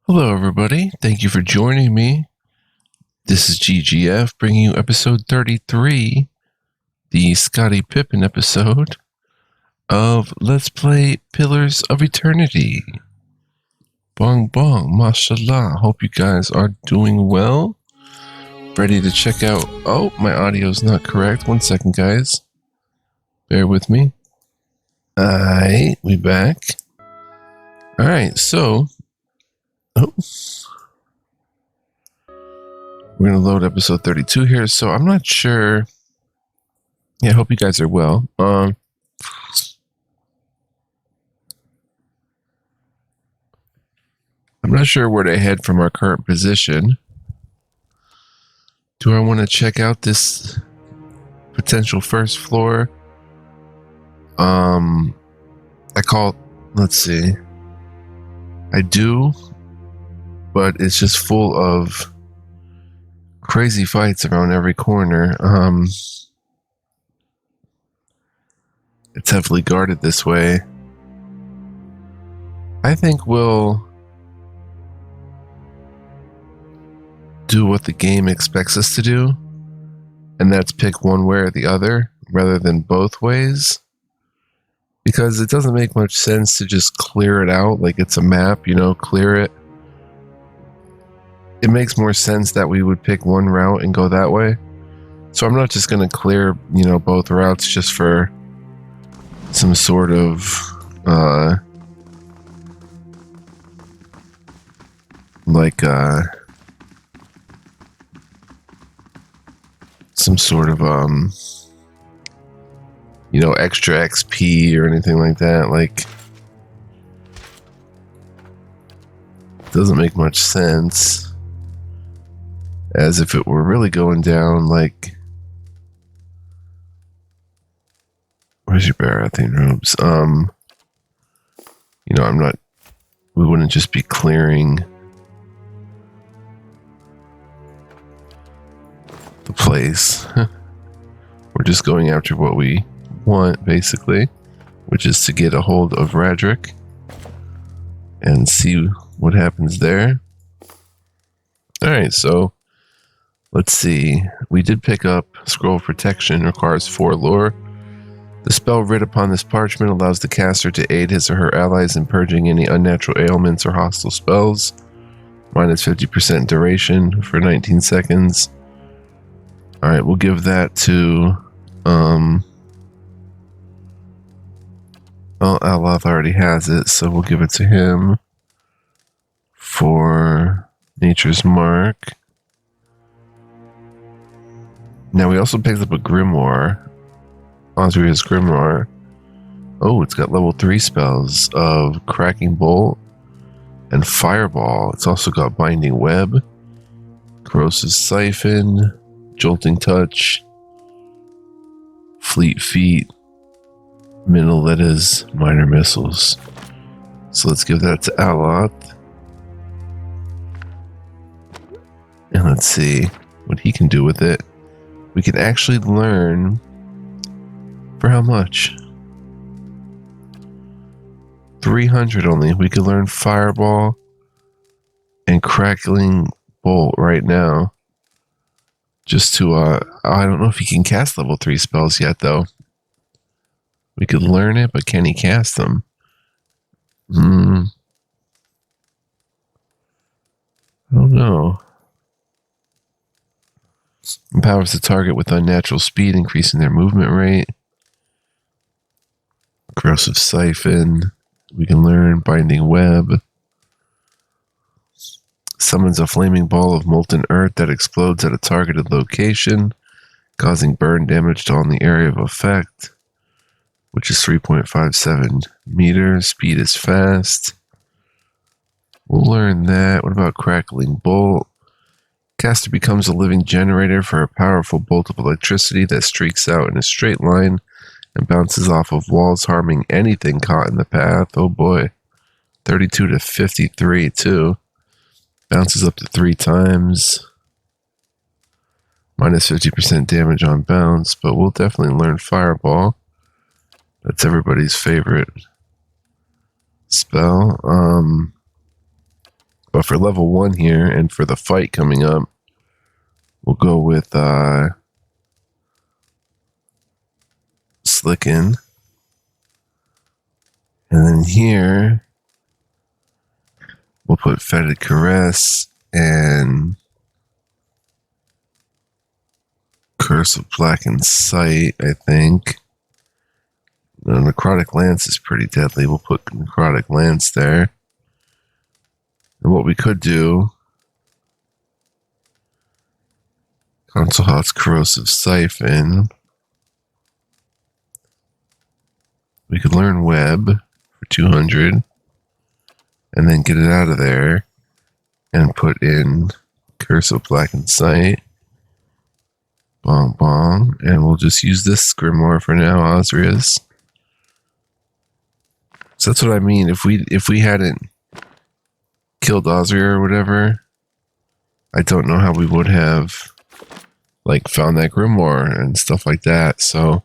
Hello, everybody. Thank you for joining me. This is GGF bringing you episode 33, the Scottie Pippen episode of Let's Play Pillars of Eternity. Bong bong, mashallah. Hope you guys are doing well. Ready to check out. Oh, my audio's not correct. 1 second, guys. Bear with me. Alright, we back. Alright, so. Oh. We're going to load episode 32 here, so I'm not sure. Yeah, I hope you guys are well. I'm not sure where to head from our current position. Do I want to check out this potential first floor? I call it, let's see. I do, but it's just full of crazy fights around every corner. It's heavily guarded this way. I think we'll do what the game expects us to do, and that's pick one way or the other rather than both ways, because it doesn't make much sense to just clear it out like it's a map, clear it. It makes more sense that we would pick one route and go that way. So I'm not just going to clear, both routes just for some sort of some sort of extra XP or anything like that. Like, doesn't make much sense, as if it were really going down like, where's your Baratheon robes? We wouldn't just be clearing the place. We're just going after what we want, basically, which is to get a hold of Raedric and see what happens there. Alright, so let's see. We did pick up Scroll of Protection, requires 4 lore. The spell writ upon this parchment allows the caster to aid his or her allies in purging any unnatural ailments or hostile spells. Minus 50% duration for 19 seconds. Alright, we'll give that to well, Aloth already has it, so we'll give it to him for Nature's Mark. Now we also picked up a Grimoire. Osria's Grimoire. Oh, it's got level 3 spells of Cracking Bolt and Fireball. It's also got Binding Web, Corrosive Siphon, Jolting Touch, Fleet Feet, Minoleta's Minor Missiles. So let's give that to Aloth. And let's see what he can do with it. We can actually learn. For how much? 300 only. We could learn Fireball and Crackling Bolt right now. Just to, I don't know if he can cast level 3 spells yet, though. We could learn it, but can he cast them? I don't know. Empowers the target with unnatural speed, increasing their movement rate. Corrosive Siphon. We can learn Binding Web. Summons a flaming ball of molten earth that explodes at a targeted location, causing burn damage to all in the area of effect, which is 3.57 meters. Speed is fast. We'll learn that. What about Crackling Bolt? Caster becomes a living generator for a powerful bolt of electricity that streaks out in a straight line and bounces off of walls, harming anything caught in the path. Oh boy. 32 to 53 too. Bounces up to 3 times. Minus 50% damage on bounce, but we'll definitely learn Fireball. That's everybody's favorite spell. But for level 1 here, and for the fight coming up, we'll go with Slicken. And then here, we'll put Fetid Caress and Curse of Blackened Sight, I think. The Necrotic Lance is pretty deadly. We'll put Necrotic Lance there. And what we could do, Council Hot's Corrosive Siphon. We could learn Web for 200 and then get it out of there and put in Curse of Blackened Sight. Bong bong. And we'll just use this Grimoire for now, Osria's. So that's what I mean. If we hadn't killed Osria or whatever, I don't know how we would have like found that Grimoire and stuff like that. So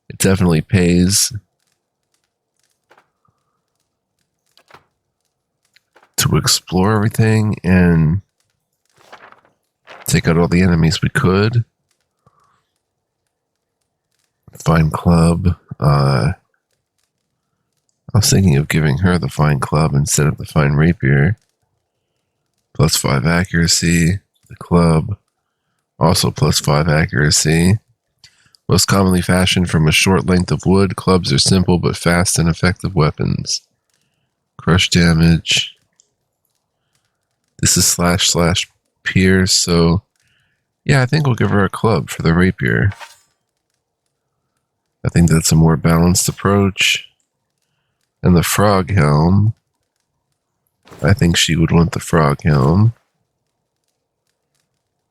it definitely pays to explore everything and take out all the enemies we could. Fine Club. I was thinking of giving her the Fine Club instead of the Fine Rapier. +5 accuracy. The club. Also +5 accuracy. Most commonly fashioned from a short length of wood, clubs are simple but fast and effective weapons. Crush damage. This is / pierce, so yeah, I think we'll give her a club for the rapier. I think that's a more balanced approach. And the frog helm, I think she would want the frog helm.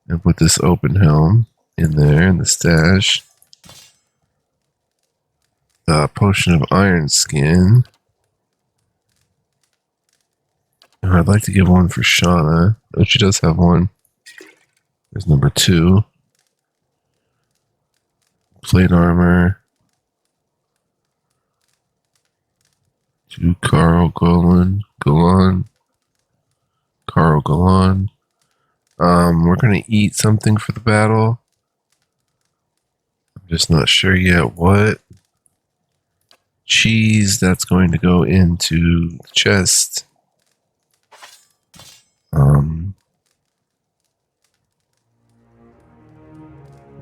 And put this open helm in there in the stash. The potion of iron skin. Oh, I'd like to give one for Shauna. Oh, she does have one. There's number 2. Plate armor. To Carl Golan. Carl Golan. We're gonna eat something for the battle. I'm just not sure yet what. Cheese, that's going to go into the chest.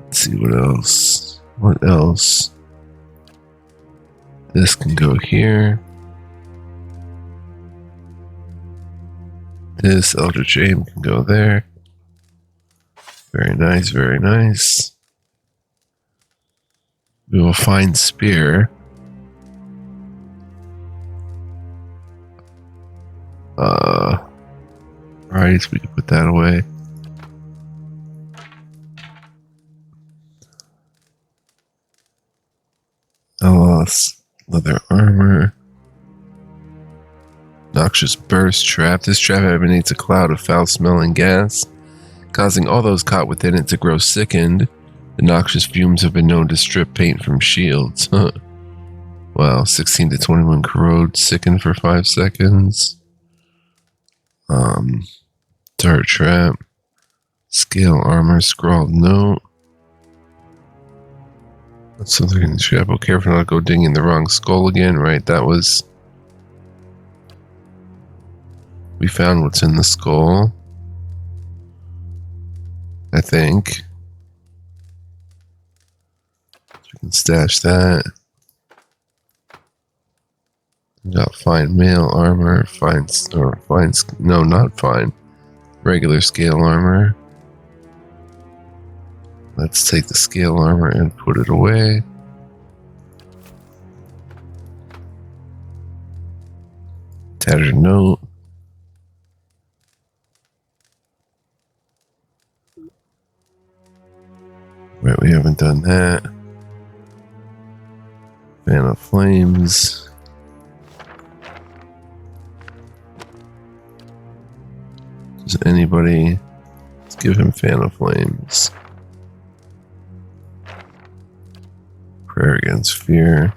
Let's see what else. What else? This can go here. This Eldritch Aim can go there. Very nice, very nice. We will find Spear. Right, so we can put that away. Leather armor. Noxious burst trap. This trap emanates a cloud of foul-smelling gas, causing all those caught within it to grow sickened. The noxious fumes have been known to strip paint from shields. Wow, 16 to 21 corrode, sicken for 5 seconds. Dart trap. Scale armor, scrawled note. That's something in the trap. Oh, careful not to go dinging the wrong skull again, right? That was... We found what's in the skull. I think. So we can stash that. We got fine mail armor, no, not fine. Regular scale armor. Let's take the scale armor and put it away. Tattered note. Right, we haven't done that. Fan of Flames. Does anybody... Let's give him Fan of Flames. Prayer Against Fear.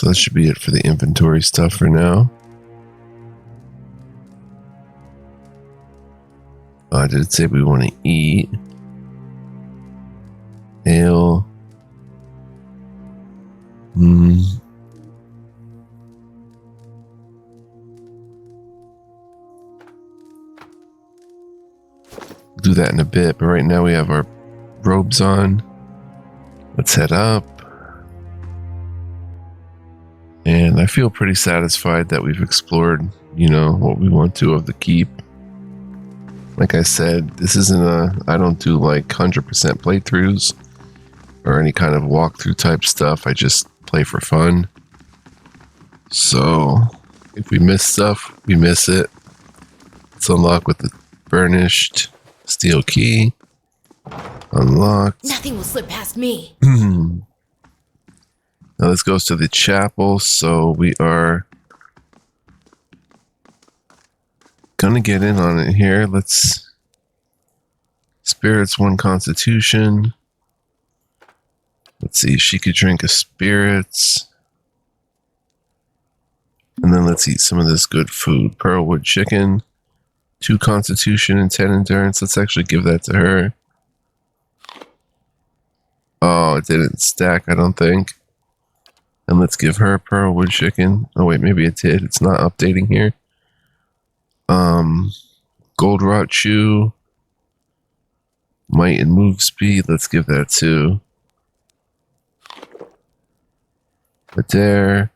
So that should be it for the inventory stuff for now. I did say we want to eat. Ale. Do that in a bit, but right now we have our robes on. Let's head up. And I feel pretty satisfied that we've explored, what we want to of the keep. Like I said, this isn't I don't do like 100% playthroughs or any kind of walkthrough type stuff. I just play for fun. So if we miss stuff, we miss it. Let's unlock with the burnished steel key. Unlocked. Nothing will slip past me. Now this goes to the chapel, so we are gonna get in on it here. Let's spirits 1 constitution. Let's see, she could drink a spirits. And then let's eat some of this good food. Pearlwood chicken, 2 constitution and 10 endurance. Let's actually give that to her. Oh, it didn't stack, I don't think. And let's give her pearlwood chicken. Oh wait, maybe it did. It's not updating here. Gold rot chew. Might and move speed. Let's give that to Adair.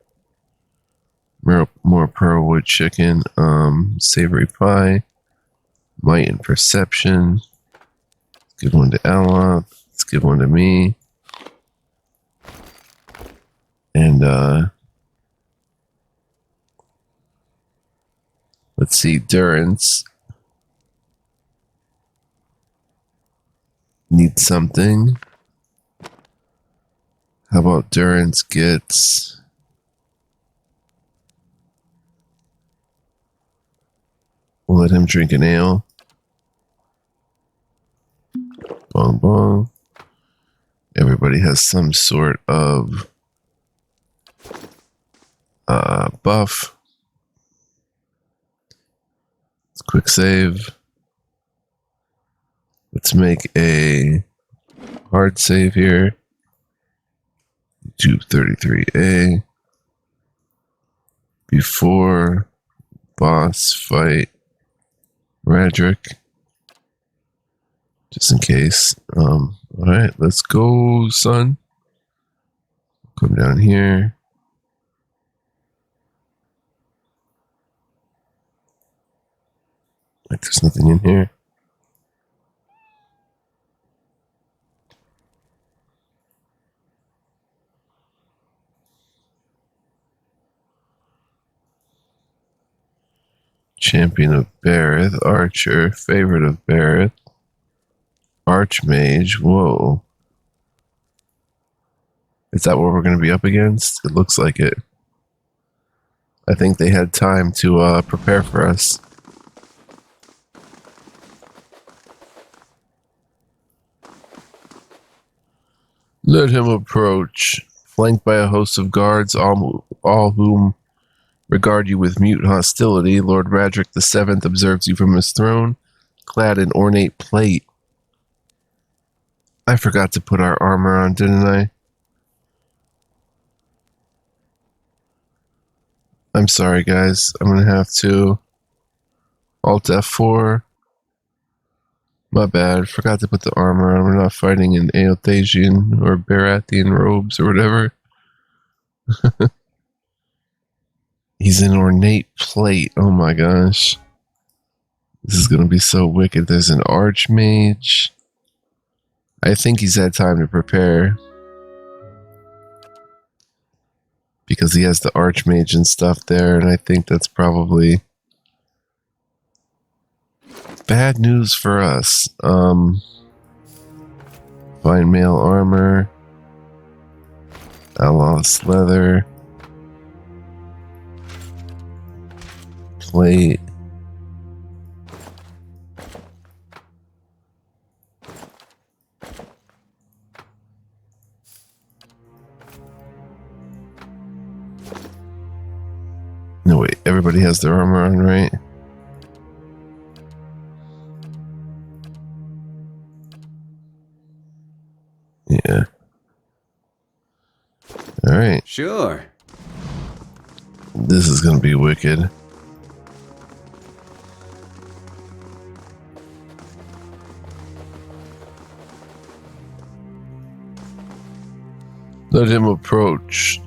More pearlwood chicken. Savory pie. Might and perception. Let's give one to Ella. Let's give one to me. And let's see, Durance needs something. How about Durance gets we'll let him drink an ale. Bong bong. Everybody has some sort of buff. Let's quick save. Let's make a hard save here. Do 33A. Before boss fight Raedric. Just in case. Alright, let's go, son. Come down here. Like there's nothing in here. Champion of Bareth, Archer, favorite of Bareth, Archmage. Whoa. Is that what we're going to be up against? It looks like it. I think they had time to prepare for us. Let him approach. Flanked by a host of guards, all whom regard you with mute hostility, Lord Raedric VII observes you from his throne, clad in ornate plate. I forgot to put our armor on, didn't I? I'm sorry, guys. I'm going to have to Alt F4. My bad. Forgot to put the armor on. We're not fighting in Aothasian or Baratheon robes or whatever. He's in ornate plate. Oh my gosh. This is going to be so wicked. There's an Archmage. I think he's had time to prepare. Because he has the Archmage and stuff there, and I think that's probably bad news for us. Fine mail armor. Alos leather. Plate. Everybody has their armor on, right? Yeah. Alright. Sure. This is gonna be wicked. Let him approach.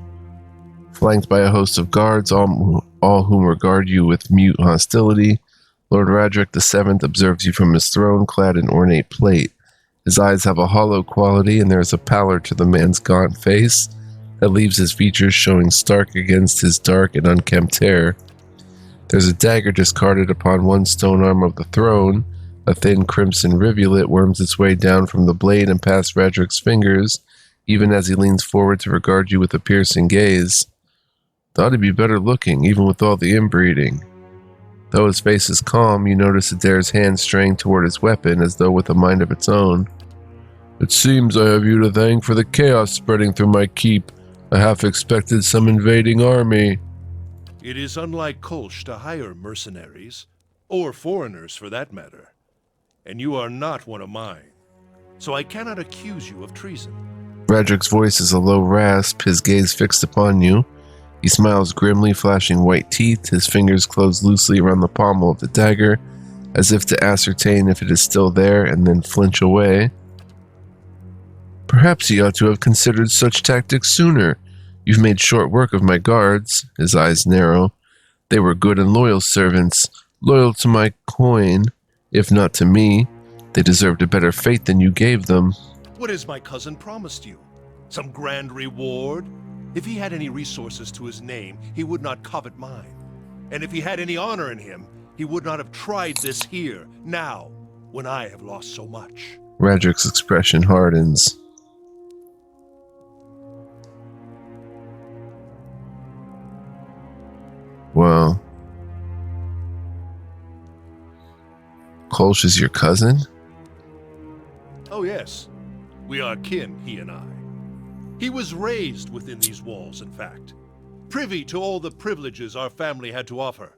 Flanked by a host of guards, all whom regard you with mute hostility, Lord Raedric VII observes you from his throne, clad in ornate plate. His eyes have a hollow quality, and there is a pallor to the man's gaunt face that leaves his features showing stark against his dark and unkempt hair. There's a dagger discarded upon one stone arm of the throne. A thin crimson rivulet worms its way down from the blade and past Raedric's fingers, even as he leans forward to regard you with a piercing gaze. Thought he'd be better looking, even with all the inbreeding. Though his face is calm, you notice Adair's hand straying toward his weapon, as though with a mind of its own. It seems I have you to thank for the chaos spreading through my keep. I half expected some invading army. It is unlike Kolsch to hire mercenaries, or foreigners for that matter. And you are not one of mine, so I cannot accuse you of treason. Raedric's voice is a low rasp, his gaze fixed upon you. He smiles grimly, flashing white teeth, his fingers close loosely around the pommel of the dagger, as if to ascertain if it is still there, and then flinch away. Perhaps he ought to have considered such tactics sooner. You've made short work of my guards. His eyes narrow. They were good and loyal servants, loyal to my coin, if not to me. They deserved a better fate than you gave them. What has my cousin promised you? Some grand reward? If he had any resources to his name, he would not covet mine. And if he had any honor in him, he would not have tried this here, now, when I have lost so much. Raedric's expression hardens. Well, Kolsch is your cousin? Oh yes, we are kin, he and I. He was raised within these walls, in fact, privy to all the privileges our family had to offer.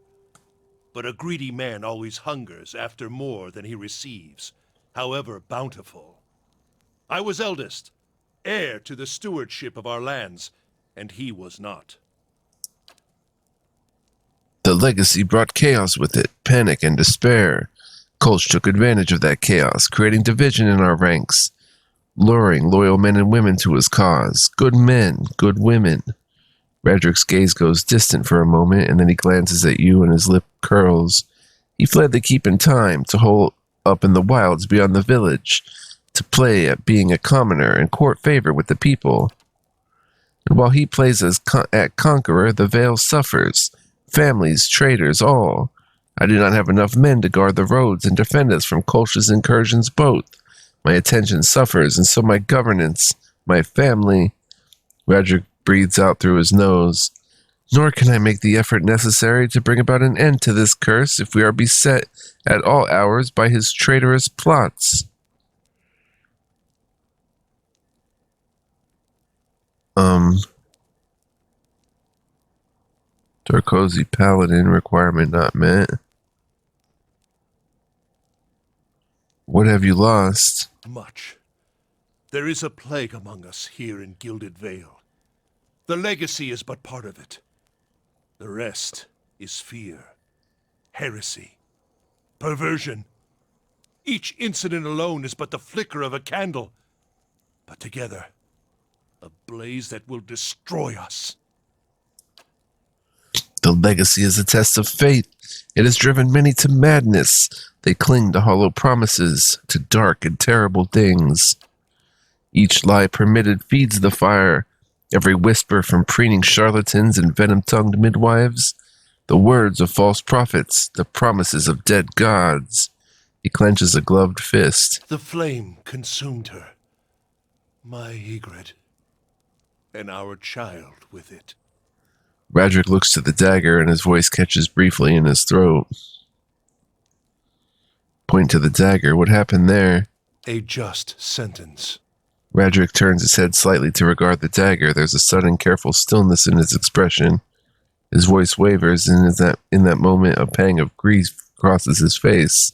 But a greedy man always hungers after more than he receives, however bountiful. I was eldest, heir to the stewardship of our lands, and he was not. The legacy brought chaos with it, panic and despair. Kolsch took advantage of that chaos, creating division in our ranks, luring loyal men and women to his cause. Good men, good women. Raedric's gaze goes distant for a moment, and then he glances at you and his lip curls. He fled the keep in time, to hole up in the wilds beyond the village, to play at being a commoner and court favor with the people. And while he plays at conqueror, the Vale suffers. Families, traders, all. I do not have enough men to guard the roads and defend us from Kolsch's incursions both. My attention suffers, and so my governance, my family. Raedric breathes out through his nose. Nor can I make the effort necessary to bring about an end to this curse if we are beset at all hours by his traitorous plots. Darkozy Paladin requirement not met. What have you lost? Much. There is a plague among us here in Gilded Vale. The legacy is but part of it. The rest is fear, heresy, perversion. Each incident alone is but the flicker of a candle, but together, a blaze that will destroy us. The legacy is a test of fate. It has driven many to madness. They cling to hollow promises, to dark and terrible things. Each lie permitted feeds the fire. Every whisper from preening charlatans and venom-tongued midwives. The words of false prophets, the promises of dead gods. He clenches a gloved fist. The flame consumed her. My Ygritte. And our child with it. Raedric looks to the dagger, and his voice catches briefly in his throat. Point to the dagger. What happened there? A just sentence. Raedric turns his head slightly to regard the dagger. There's a sudden, careful stillness in his expression. His voice wavers, and in that moment a pang of grief crosses his face.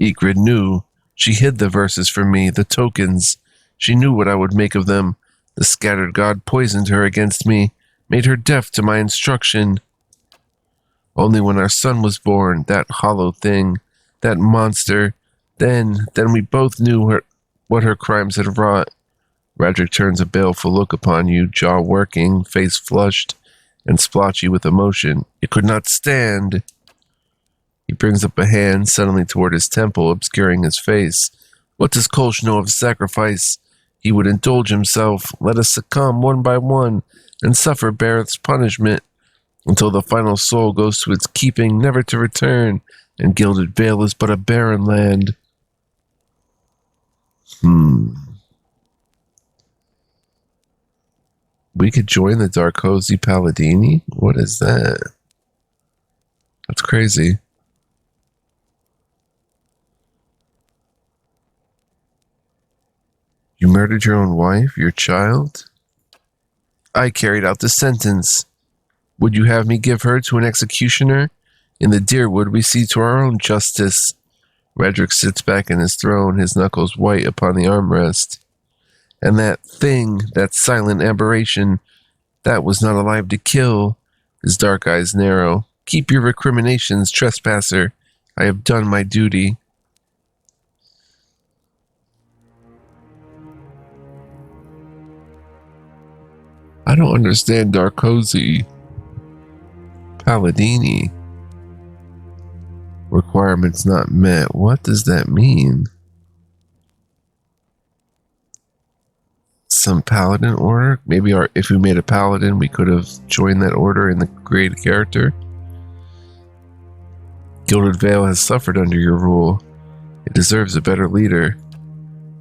Ygritte knew. She hid the verses from me, the tokens. She knew what I would make of them. The scattered god poisoned her against me, made her deaf to my instruction. Only when our son was born, that hollow thing, that monster, then we both knew what her crimes had wrought. Raedric turns a baleful look upon you, jaw working, face flushed, and splotchy with emotion. It could not stand. He brings up a hand suddenly toward his temple, obscuring his face. What does Kolsch know of sacrifice? He would indulge himself, let us succumb one by one, and suffer Bareth's punishment, until the final soul goes to its keeping, never to return, and Gilded Vale is but a barren land. We could join the Darkosi Paladini? What is that? That's crazy. You murdered your own wife, your child? I carried out the sentence. Would you have me give her to an executioner? In the Deerwood, we see to our own justice. Raedric sits back in his throne, his knuckles white upon the armrest. And that thing, that silent aberration, that was not alive to kill. His dark eyes narrow. Keep your recriminations, trespasser. I have done my duty. I don't understand Darkosi Paladini. Requirements not met. What does that mean? Some paladin order? Maybe if we made a paladin, we could have joined that order in the created character. Gilded Vale has suffered under your rule. It deserves a better leader.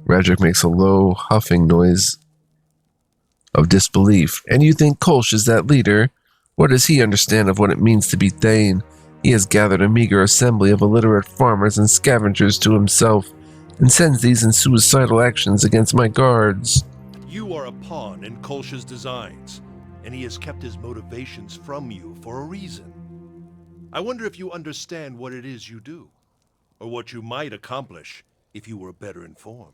Raedric makes a low, huffing noise of disbelief. And you think Kolsch is that leader? What does he understand of what it means to be Thane? He has gathered a meager assembly of illiterate farmers and scavengers to himself, and sends these in suicidal actions against my guards. You are a pawn in Kolsch's designs, and he has kept his motivations from you for a reason. I wonder if you understand what it is you do, or what you might accomplish if you were better informed.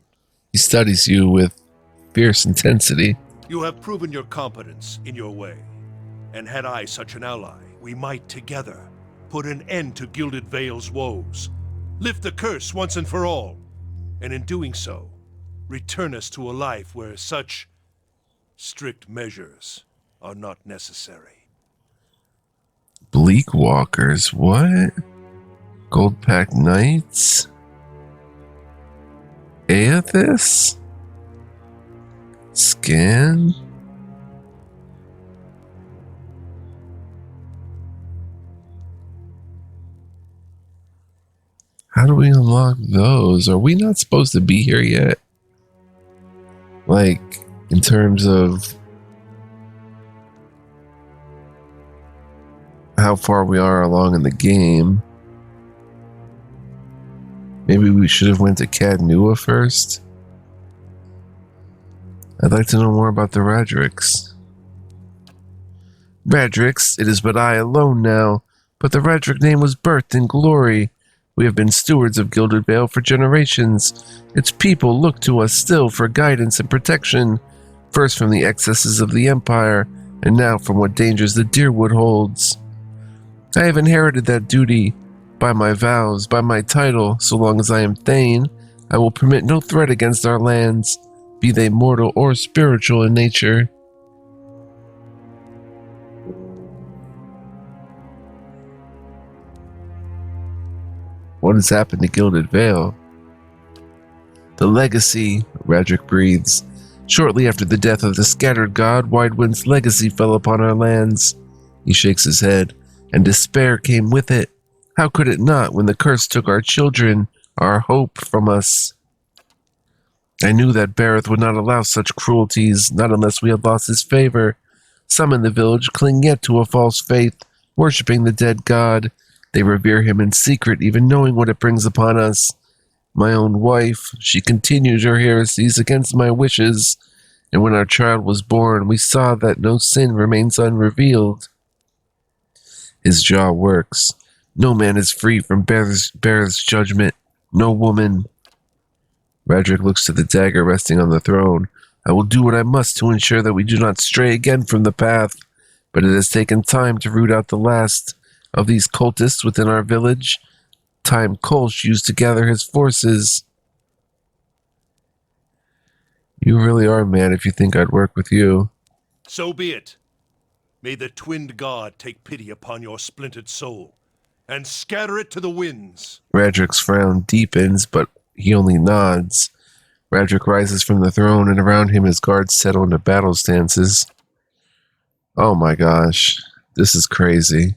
He studies you with fierce intensity. You have proven your competence in your way, and had I such an ally, we might together put an end to Gilded Vale's woes, lift the curse once and for all, and in doing so, return us to a life where such strict measures are not necessary. Bleak Walkers, what? Goldpack Knights? Aethys? Scan? How do we unlock those? Are we not supposed to be here yet? Like, in terms of how far we are along in the game. Maybe we should have went to Cadnua first. I'd like to know more about the Raedrics. Raedrics, it is but I alone now, but the Raedric name was birthed in glory. We have been stewards of Gilded Vale for generations. Its people look to us still for guidance and protection, first from the excesses of the Empire, and now from what dangers the Deerwood holds. I have inherited that duty. By my vows, by my title, so long as I am Thane, I will permit no threat against our lands, be they mortal or spiritual in nature. What has happened to Gilded Vale? The legacy, Raedric breathes. Shortly after the death of the scattered god, Widewind's legacy fell upon our lands. He shakes his head, and despair came with it. How could it not when the curse took our children, our hope from us? I knew that Bareth would not allow such cruelties, not unless we had lost his favor. Some in the village cling yet to a false faith, worshipping the dead god. They revere him in secret, even knowing what it brings upon us. My own wife, she continued her heresies against my wishes, and when our child was born, we saw that no sin remains unrevealed. His jaw works. No man is free from Bareth's judgment. No woman. Raedric looks to the dagger resting on the throne. I will do what I must to ensure that we do not stray again from the path, but it has taken time to root out the last of these cultists within our village. Time Kolsch used to gather his forces. You really are mad if you think I'd work with you. So be it. May the twinned god take pity upon your splintered soul, and scatter it to the winds. Raedric's frown deepens, but he only nods. Raedric rises from the throne, and around him his guards settle into battle stances. Oh my gosh. This is crazy.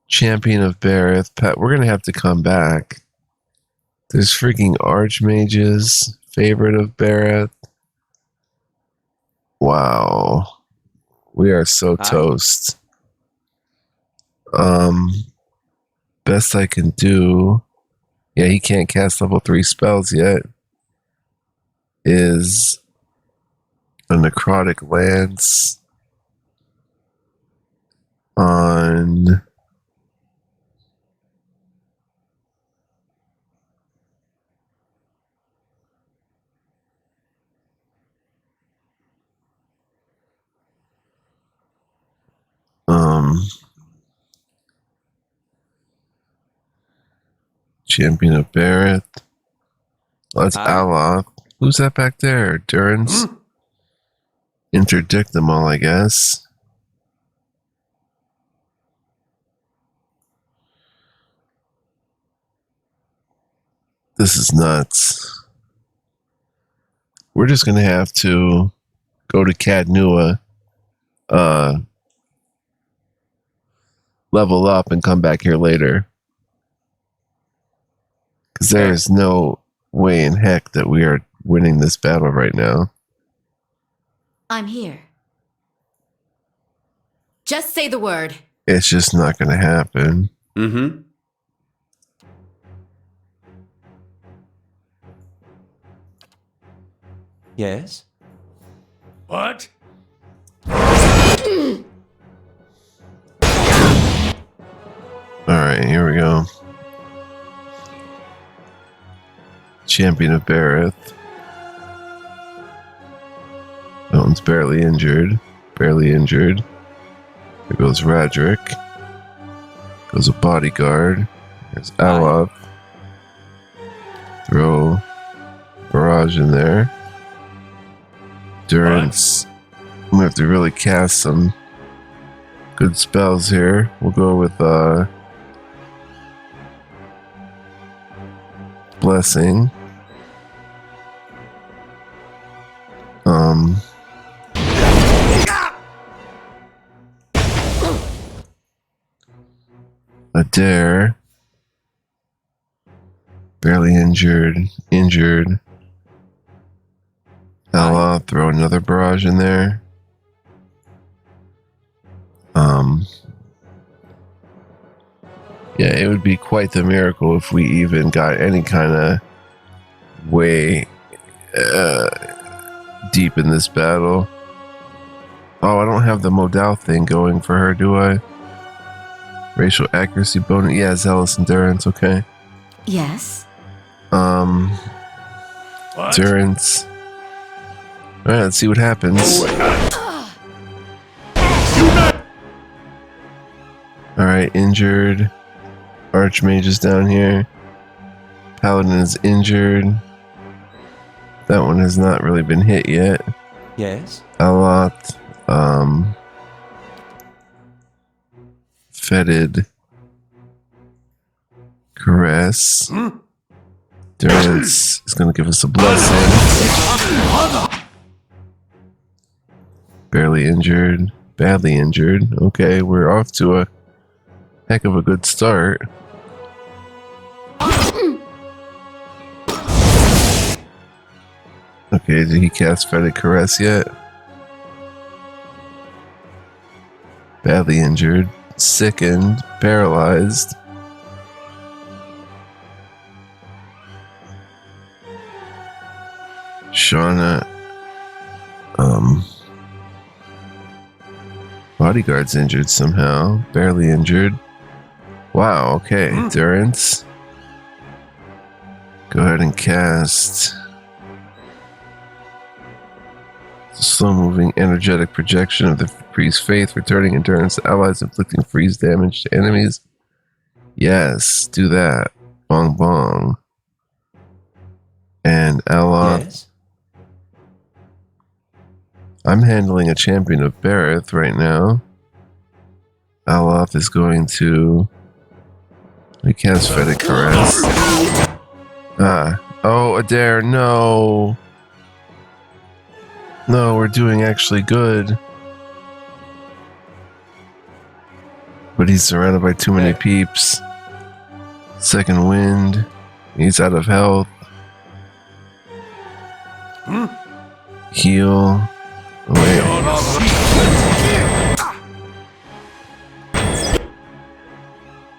Champion of Bareth. Pat, we're gonna have to come back. There's freaking archmages. Favorite of Bareth. Wow. We are so toast. Best I can do. Yeah, he can't cast level 3 spells yet. Is a necrotic lance on Champion of Bareth. Oh, that's Aloth. Who's that back there? Durance? Interdict them all, I guess. This is nuts. We're just going to have to go to Cadnua, level up, and come back here later. Because there is no way in heck that we are winning this battle right now. I'm here. Just say the word. It's just not going to happen. Mm-hmm. Yes? What? Alright, here we go. Champion of Bareth. That one's barely injured. Barely injured. Here goes Raedric. Goes a bodyguard. There's Aloth. Throw barrage in there. Durance. I'm gonna have to really cast some good spells here. We'll go with Blessing. A dare. Barely injured. Injured. I'll throw another barrage in there. Yeah, it would be quite the miracle if we even got any kind of way deep in this battle. Oh, I don't have the modal thing going for her, do I? Racial accuracy bonus. Yeah, zealous endurance. Okay. Yes. Endurance. All right, let's see what happens. All right, injured. Archmage is down here. Paladin is injured. That one has not really been hit yet. Yes. Aloth. Fetid. Caress. Durance is going to give us a blessing. Barely injured. Badly injured. Okay, we're off to a heck of a good start. Okay, did he cast Fetid Caress yet? Badly injured. Sickened. Paralyzed. Shauna. Bodyguard's injured somehow. Barely injured. Wow, okay. Durance. Go ahead and cast slow-moving energetic projection of the priest's faith, returning endurance to allies, inflicting freeze damage to enemies. Yes, do that. Bong bong. And Aloth. Yes. I'm handling a champion of Bareth right now. Aloth is going to... We cast Fetid Caress. Oh, Adair, no! No, we're doing actually good. But he's surrounded by too many peeps. Second wind. He's out of health. Heal. Wait.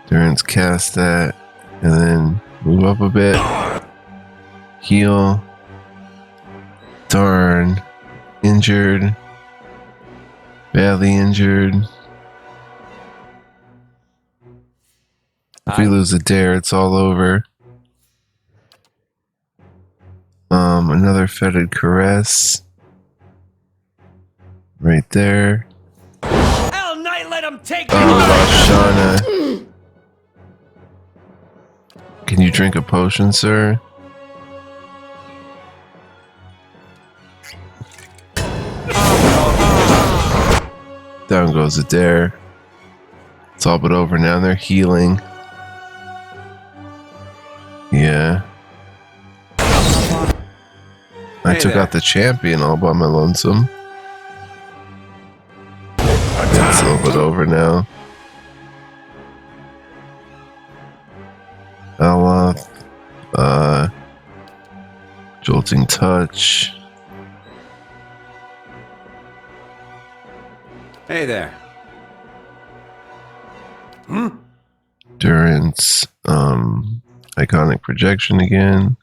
Durance cast that. And then move up a bit. Heal. Darn. Injured. Badly injured. If we lose a dare, it's all over. Another Fetid Caress. Right there. Hell night, let him take Oh, Lashana. Can you drink a potion, sir? Down goes Adair. It's all but over now. They're healing. Yeah. I took out the champion all by my lonesome. It's a little bit over now. Aloth. Jolting Touch. Hey there. Durance. Iconic Projection again.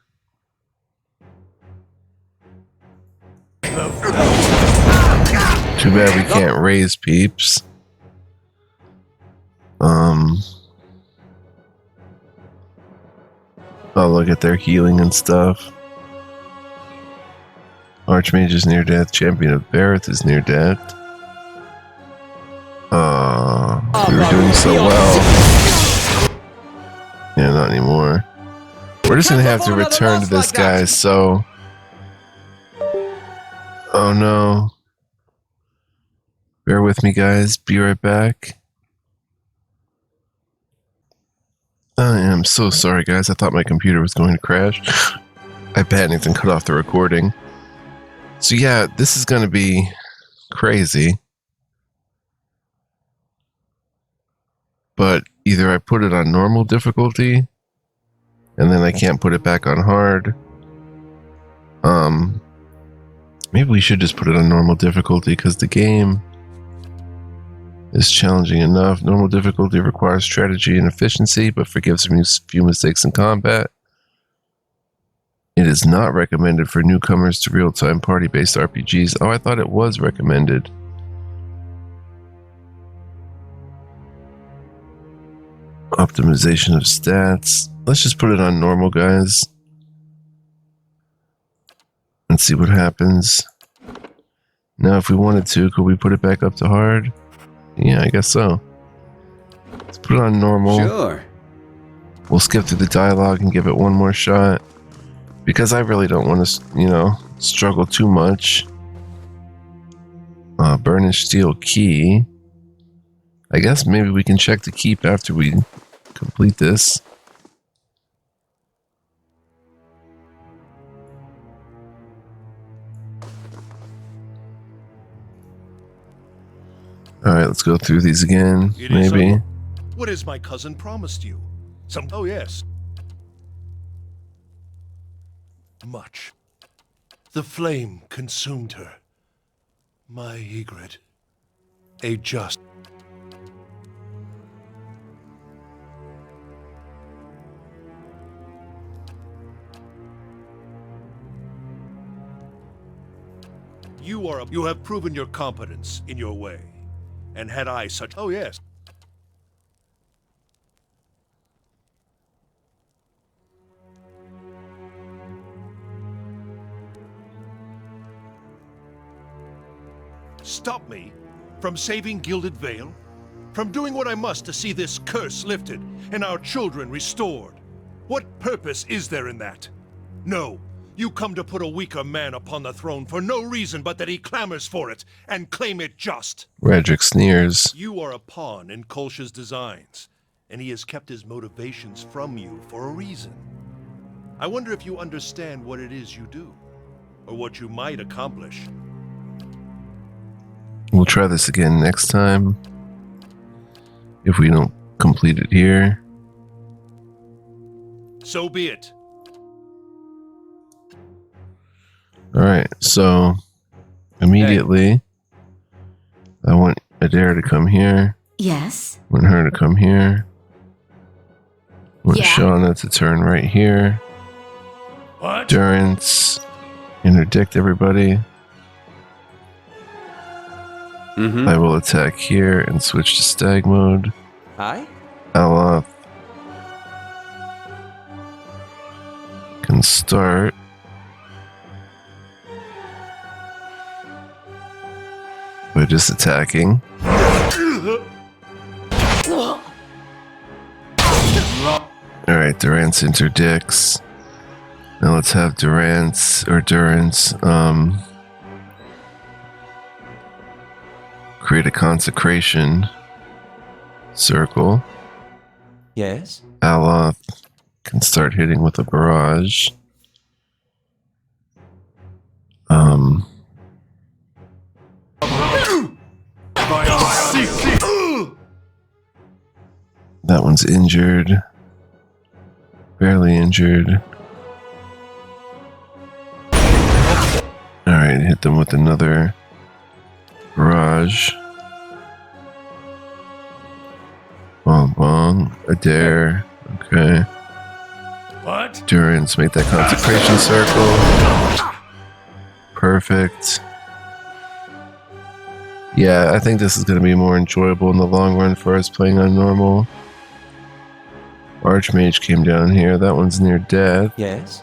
Too bad we can't raise peeps. Oh, look at their healing and stuff. Archmage is near death. Champion of Bareth is near death. We were doing so well. Yeah, not anymore. We're just gonna have to return to this guy, so... Oh no. Bear with me, guys. Be right back. I am so sorry, guys. I thought my computer was going to crash. I panicked and cut off the recording. So yeah, this is gonna be crazy. But either I put it on normal difficulty, and then I can't put it back on hard. Maybe we should just put it on normal difficulty, because the game is challenging enough. Normal difficulty requires strategy and efficiency, but forgives a few mistakes in combat. It is not recommended for newcomers to real-time party-based RPGs. Oh, I thought it was recommended. Optimization of stats. Let's just put it on normal, guys. And see what happens. Now, if we wanted to, could we put it back up to hard? Yeah, I guess so. Let's put it on normal. Sure. We'll skip through the dialogue and give it one more shot. Because I really don't want to, struggle too much. Burnished steel key. I guess maybe we can check the keep after we complete this. Alright, let's go through these again, It is maybe. so. What has my cousin promised you? Oh, yes. Much. The flame consumed her. My Ygritte. A just. You have proven your competence in your way. And had I such... Oh, yes. Stop me from saving Gilded Vale? From doing what I must to see this curse lifted and our children restored? What purpose is there in that? No, you come to put a weaker man upon the throne for no reason but that he clamors for it and claim it just. Raedric sneers. You are a pawn in Kolsh's designs, and he has kept his motivations from you for a reason. I wonder if you understand what it is you do, or what you might accomplish. We'll try this again next time. If we don't complete it here. So be it. Alright, so immediately I want Adair to come here. Yes. I want her to come here. I want Yeah. Shauna to turn right here. What? Durance, interdict everybody. Mm-hmm. I will attack here and switch to stag mode. Aye? Aloth can start. By just attacking. Alright, Durance interdicts. Now let's have Durance create a consecration circle. Yes? Aloth can start hitting with a barrage. That one's injured. Barely injured. Alright, hit them with another barrage. Bong bong. Adair. Okay. What? Durance, make that consecration circle. Perfect. Yeah, I think this is going to be more enjoyable in the long run for us playing on normal. Archmage came down here. That one's near death. Yes?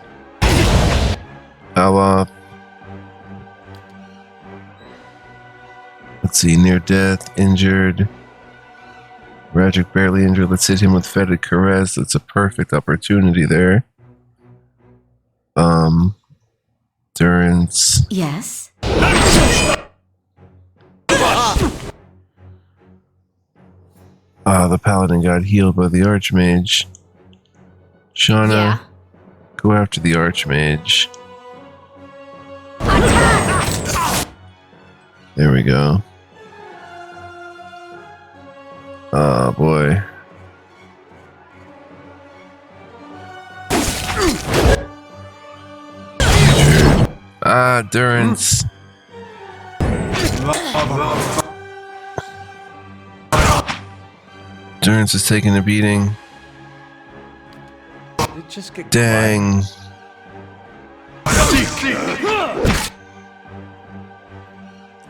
Aloth. Let's see, near death, injured. Raedric barely injured. Let's hit him with Fetid Caress. That's a perfect opportunity there. Durance. Yes. The paladin got healed by the Archmage. Shauna, Yeah. go after the Archmage. There we go. Oh boy. Durance. Durance is taking a beating. It just get Dang.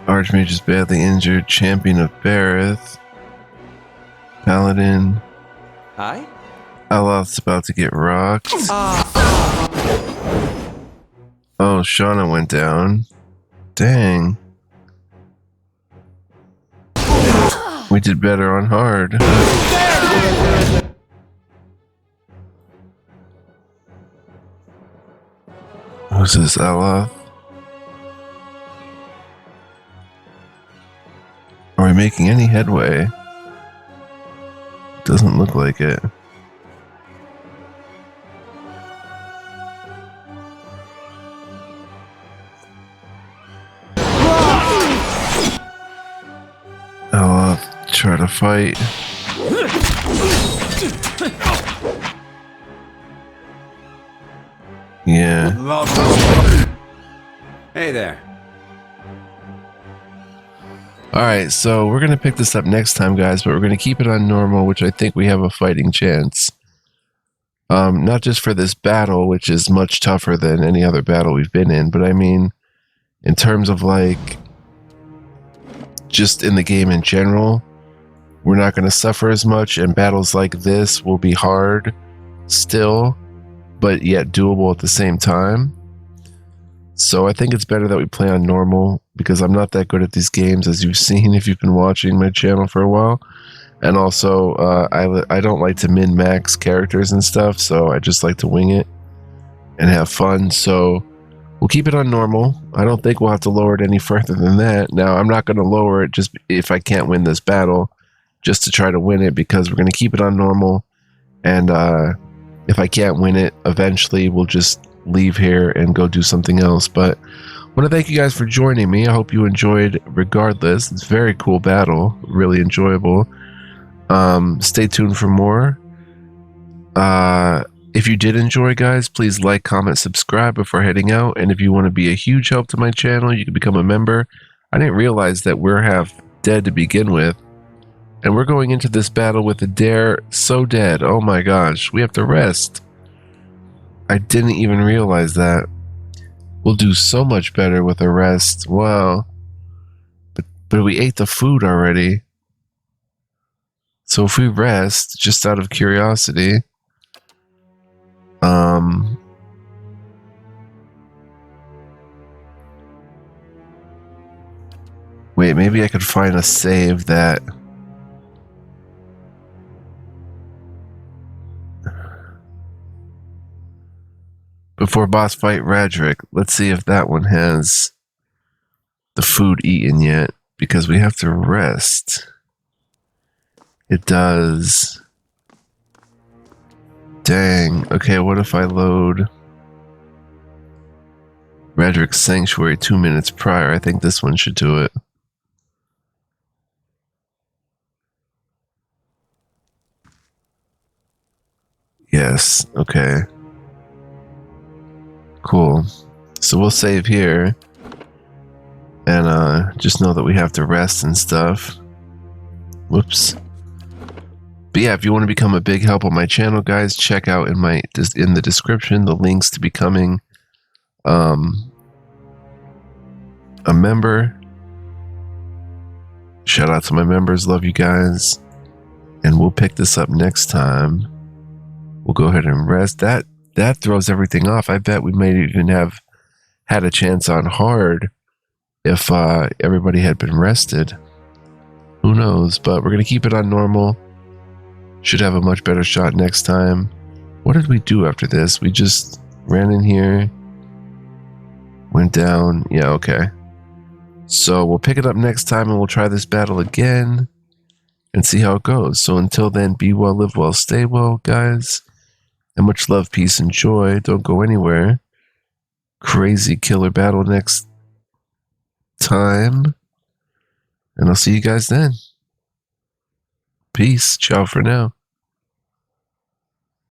Archmage is badly injured. Champion of Bareth. Paladin. Aye? Aloth's about to get rocked. Oh, Shauna went down. Dang. We did better on hard. Who's this, Aloth? Are we making any headway? Doesn't look like it. Aloth, try to fight. Yeah. Hey there. Alright, so we're going to pick this up next time, guys, but we're going to keep it on normal, which I think we have a fighting chance. Not just for this battle, which is much tougher than any other battle we've been in, but I mean, in terms of, like, just in the game in general, we're not going to suffer as much, and battles like this will be hard still, but yet doable at the same time. So I think it's better that we play on normal, because I'm not that good at these games, as you've seen if you've been watching my channel for a while. And also, I don't like to min-max characters and stuff, so I just like to wing it and have fun. So we'll keep it on normal. I don't think we'll have to lower it any further than that. Now, I'm not going to lower it just if I can't win this battle, just to try to win it, because we're going to keep it on normal. And if I can't win it, eventually we'll just leave here and go do something else. But I want to thank you guys for joining me. I hope you enjoyed regardless. It's a very cool battle, really enjoyable. Stay tuned for more. If you did enjoy, guys, please like, comment, subscribe before heading out. And if you want to be a huge help to my channel, you can become a member. I didn't realize that we're half dead to begin with, and we're going into this battle with a dare so dead. Oh my gosh, we have to rest. I didn't even realize that. We'll do so much better with a rest. Wow. But we ate the food already. So if we rest, just out of curiosity, wait, maybe I could find a save that before boss fight Raedric. Let's see if that one has the food eaten yet, because we have to rest. It does. Dang. Okay, what if I load Raedric's Sanctuary 2 minutes prior? I think this one should do it. Yes, okay. Cool. So we'll save here. And just know that we have to rest and stuff. Whoops. But yeah, if you want to become a big help on my channel, guys, check out in the description the links to becoming a member. Shout out to my members, love you guys. And we'll pick this up next time. We'll go ahead and rest. That throws everything off. I bet we may even have had a chance on hard if everybody had been rested. Who knows? But we're going to keep it on normal. Should have a much better shot next time. What did we do after this? We just ran in here, went down. Yeah, okay. So we'll pick it up next time, and we'll try this battle again and see how it goes. So until then, be well, live well, stay well, guys. And much love, peace, and joy. Don't go anywhere. Crazy killer battle next time. And I'll see you guys then. Peace. Ciao for now.